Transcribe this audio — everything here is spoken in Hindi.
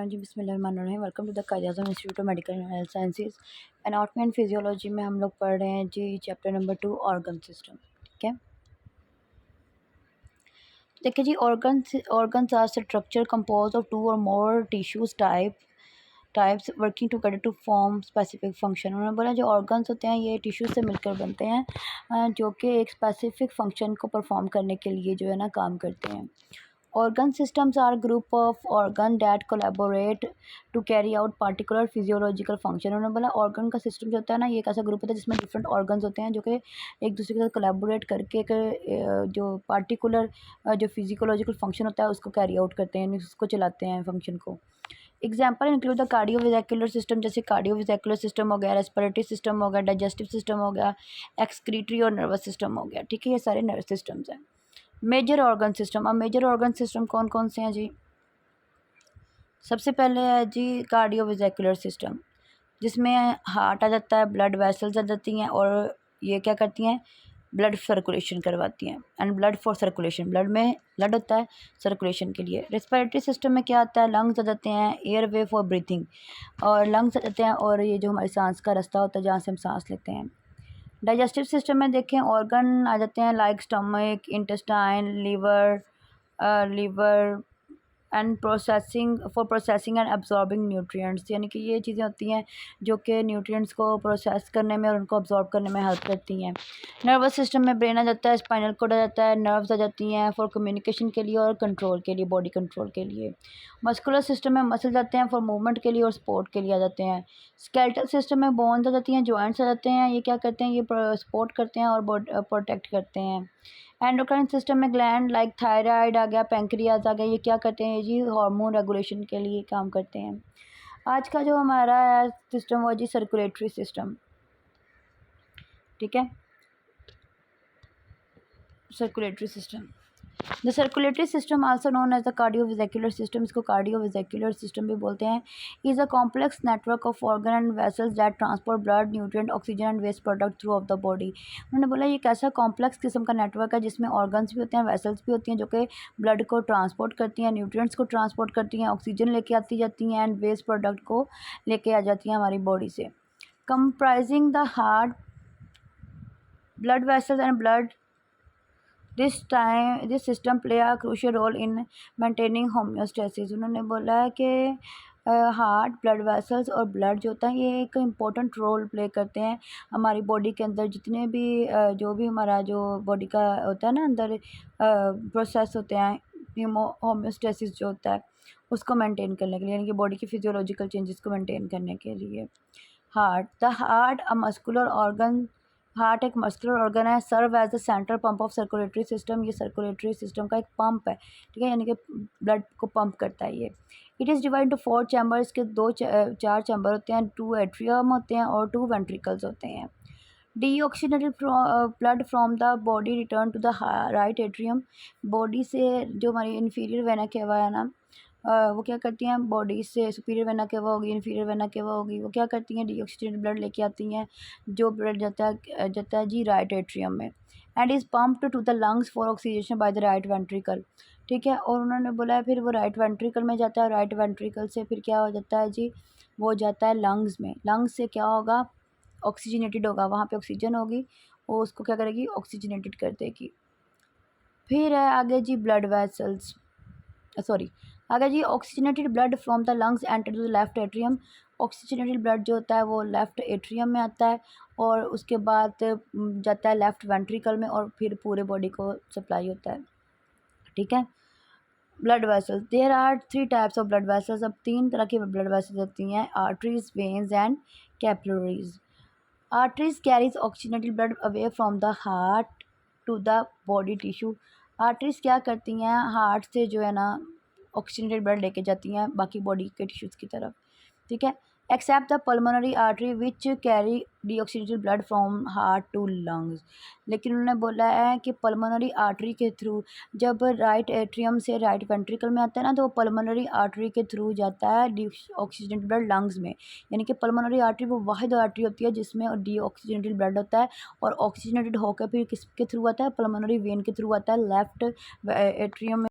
जी बिस्मिल्लाहिर्रहमानिर्रहीम। Welcome to the Quaid-e-Azam institute of medical and health sciences. Anatomy and physiology में हम लोग पढ़ रहे हैं जी चैप्टर नंबर 2 ऑर्गन सिस्टम। ठीक है, देखिए जी, organs are structure composed of two or more tissues types working together to form specific function. उन्होंने बोला जो ऑर्गन्स होते हैं ये टिश्यू से मिलकर बनते हैं, जो कि एक स्पेसिफिक फंक्शन को परफॉर्म करने के लिए जो है ना काम करते हैं। Organ systems are group of organ that collaborate to carry out particular physiological function। उन्होंने बोला ऑर्गन का सिस्टम जो होता है ना, ये एक ऐसा ग्रुप होता है जिसमें डिफरेंट ऑर्गन्स होते हैं जो कि एक दूसरे के साथ कोलैबोरेट करके एक जो पार्टिकुलर जो फिजियोलॉजिकल फंक्शन होता है उसको कैरी आउट करते हैं, यानी उसको चलाते हैं फंक्शन को। Example include the cardiovascular system, जैसे कार्डियोवेस्कुलर सिस्टम हो गया, रेस्पिरेटरी सिस्टम हो गया, डाइजेस्टिव सिस्टम हो गया, एक्सक्रीटरी और नर्वस सिस्टम हो गया। ठीक है, ये सारे नर्वस सिस्टम्स हैं। मेजर ऑर्गन सिस्टम, अब मेजर ऑर्गन सिस्टम कौन कौन से हैं जी? सबसे पहले है जी कार्डियोवेस्कुलर सिस्टम, जिसमें हार्ट आ जाता है, ब्लड वेसल्स आ जाती हैं और ये क्या करती हैं, ब्लड सर्कुलेशन करवाती हैं। And blood for circulation, blood में ब्लड होता है सर्कुलेशन के लिए। रेस्पिरेटरी सिस्टम में क्या आता है, लंग्स आ जाते हैं, एयर वे फॉर ब्रीथिंग, और लंग्स आ जाते हैं और ये जो हमारी सांस का रास्ता होता है जहाँ से हम सांस लेते हैं। डाइजेस्टिव सिस्टम में देखें ऑर्गन आ जाते हैं like stomach, intestine, liver and processing and absorbing nutrients, यानी कि ये चीज़ें होती हैं जो कि न्यूट्रिएंट्स को प्रोसेस करने में और उनको अब्जॉर्ब करने में हेल्प करती हैं। नर्वस सिस्टम में ब्रेन आ जाता है, स्पाइनल कोड आ जाता है, नर्व्स आ जाती हैं फॉर कम्युनिकेशन के लिए और कंट्रोल के लिए, बॉडी कंट्रोल के लिए। मस्कुलर सिस्टम में मसल जाते हैं फॉर मूवमेंट के लिए और स्पोर्ट के लिए आ जाते हैं। स्केलेटल सिस्टम में बोन्स आ जाती हैं, जॉइंट्स आ जाते हैं, ये क्या करते हैं, ये सपोर्ट करते हैं और प्रोटेक्ट करते हैं। एंडोक्राइन सिस्टम में ग्लैंड लाइक थायराइड आ गया, पेंक्रियाज आ गया, ये क्या करते हैं जी, हार्मोन रेगुलेशन के लिए काम करते हैं। आज का जो हमारा है सिस्टम वो जी सर्कुलेटरी सिस्टम। ठीक है, circulatory system, the circulatory system also known as the cardiovascular system, इसको कार्डियोवेस्कुलर सिस्टम भी बोलते हैं, is a complex network of organ and vessels that transport blood, nutrient, oxygen and waste product through of the body. उन्होंने बोला ये एक ऐसा कॉम्प्लेक्स किस्म का नेटवर्क है जिसमें ऑर्गन्स भी होते हैं, वेसल्स भी होती हैं जो कि ब्लड को ट्रांसपोर्ट करती हैं, न्यूट्रिएंट्स को ट्रांसपोर्ट करती हैं, ऑक्सीजन लेके आती जाती हैं एंड वेस्ट प्रोडक्ट को लेके आ जाती हैं हमारी बॉडी से। Comprising the heart, blood vessels and blood this system play a crucial role in maintaining homeostasis. उन्होंने बोला है कि हार्ट, ब्लड वेसल्स और ब्लड जो होता है ये एक इम्पोर्टेंट रोल प्ले करते हैं हमारी बॉडी के अंदर। जितने भी जो भी हमारा जो बॉडी का होता है ना अंदर प्रोसेस होते हैं, होम्योस्टेसिस जो होता है उसको मेंटेन करने के लिए, यानी कि बॉडी की फिजियोलॉजिकल चेंजेस को मेंटेन करने के लिए। Heart a muscular organ, heart एक मस्कुलर ऑर्गन है, serve as the central pump of circulatory system, ये सर्कुलेटरी सिस्टम का एक पंप है। ठीक है, यानी कि ब्लड को पंप करता है ये। It is divide into 4 chamber, इसके चार चैम्बर होते हैं, 2 एट्रियम होते हैं और 2 वेंट्रिकल्स होते हैं। Deoxygenated blood from the body return to the right atrium, body से जो हमारी इन्फीरियर वेना केवा है ना, वो क्या करती हैं, बॉडी से सुपीरियर वेना केवा होगी, इन्फीरियर वेना केवा होगी, वो क्या करती हैं, डीऑक्सीनेटेड ब्लड लेके आती हैं, जो ब्लड जाता है जी राइट एट्रियम में, and is pumped to the lungs for oxygen by the right ventricle. ठीक है, और उन्होंने बोला है फिर वो राइट वेंट्रिकल में जाता है, राइट वेंट्रिकल से फिर क्या हो जाता है जी, वो जाता है लंग्स में, लंग्स से क्या होगा, ऑक्सीजनेटेड होगा, वहाँ पे ऑक्सीजन होगी, वो उसको क्या करेगी, ऑक्सीजनेटेड कर देगी। फिर है आगे जी ब्लड वेसल्स, सॉरी आगे जी oxygenated blood from the lungs enter to the left atrium, oxygenated blood जो होता है वो लेफ्ट एट्रियम में आता है और उसके बाद जाता है लेफ्ट वेंट्रिकल में और फिर पूरे बॉडी को सप्लाई होता है। ठीक है, blood vessels, there are 3 types of blood vessels, अब 3 तरह की ब्लड वेसल्स होती हैं, arteries, veins and capillaries. Arteries carries oxygenated blood away from the heart to the body tissue, arteries क्या करती हैं, हार्ट से जो है ना ऑक्सीजनेटेड ब्लड लेके जाती हैं बाकी बॉडी के टिश्यूज़ की तरफ। ठीक है, except the pulmonary artery which carry deoxygenated blood from heart to lungs, लेकिन उन्होंने बोला है कि पल्मोनरी आर्टरी के थ्रू, जब राइट एट्रियम से राइट वेंट्रिकल में आता है ना तो वो पल्मोनरी आर्टरी के थ्रू जाता है डीऑक्सीजनेटेड ब्लड लंग्स में, यानी कि पल्मोनरी आर्टरी वो वाहिद आर्टरी होती है जिसमें डीऑक्सीजनेटेड ब्लड होता है और ऑक्सीजनेटेड होकर फिर किसके थ्रू आता है, पल्मोनरी वेन के थ्रू आता है लेफ्ट एट्रियम में।